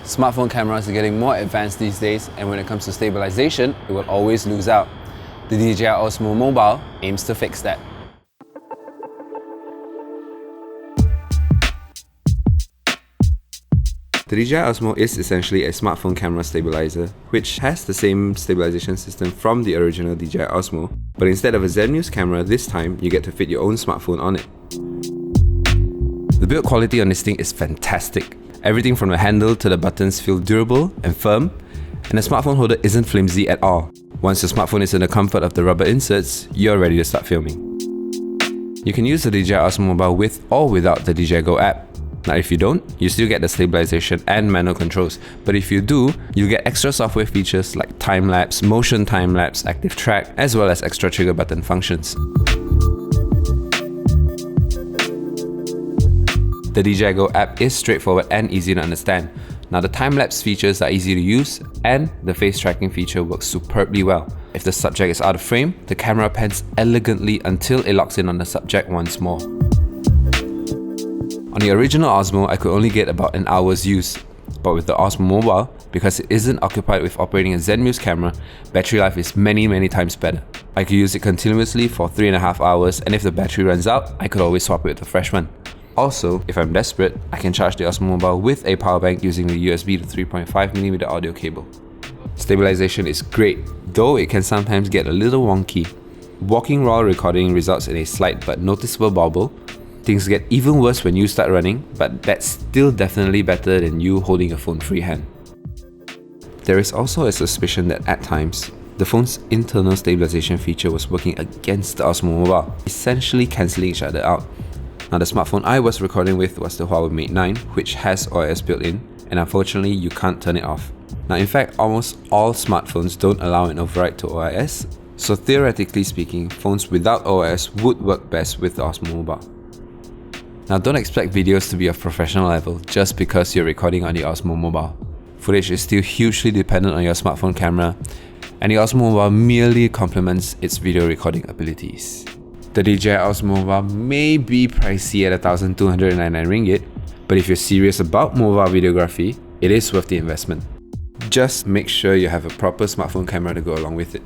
Smartphone cameras are getting more advanced these days, and when it comes to stabilization, it will always lose out. The DJI Osmo Mobile aims to fix that. The DJI Osmo is essentially a smartphone camera stabilizer, which has the same stabilization system from the original DJI Osmo, but instead of a Zenmuse camera this time, you get to fit your own smartphone on it. The build quality on this thing is fantastic. Everything from the handle to the buttons feel durable and firm, and the smartphone holder isn't flimsy at all. Once your smartphone is in the comfort of the rubber inserts, you're ready to start filming. You can use the DJI Osmo Mobile with or without the DJI Go app. Now if you don't, you still get the stabilization and manual controls, but if you do, you'll get extra software features like time-lapse, motion time-lapse, active track, as well as extra trigger button functions. The DJI Go app is straightforward and easy to understand. Now the time-lapse features are easy to use, and the face tracking feature works superbly well. If the subject is out of frame, the camera pans elegantly until it locks in on the subject once more. On the original Osmo, I could only get about an hour's use, but with the Osmo Mobile, because it isn't occupied with operating a Zenmuse camera, battery life is many times better. I could use it continuously for 3.5 hours, and if the battery runs out, I could always swap it with a fresh one. Also, if I'm desperate, I can charge the Osmo Mobile with a power bank using the USB to 3.5mm audio cable. Stabilization is great, though it can sometimes get a little wonky. Walking while recording results in a slight but noticeable bobble. Things get even worse when you start running, but that's still definitely better than you holding a phone freehand. There is also a suspicion that at times, the phone's internal stabilization feature was working against the Osmo Mobile, essentially cancelling each other out. Now the smartphone I was recording with was the Huawei Mate 9, which has OIS built in, and unfortunately you can't turn it off. Now in fact, almost all smartphones don't allow an override to OIS, so theoretically speaking, phones without OIS would work best with the Osmo Mobile. Now don't expect videos to be of professional level just because you're recording on the Osmo Mobile. Footage is still hugely dependent on your smartphone camera, and the Osmo Mobile merely complements its video recording abilities. The DJI Osmo Mobile may be pricey at 1,299 ringgit, but if you're serious about mobile videography, it is worth the investment. Just make sure you have a proper smartphone camera to go along with it.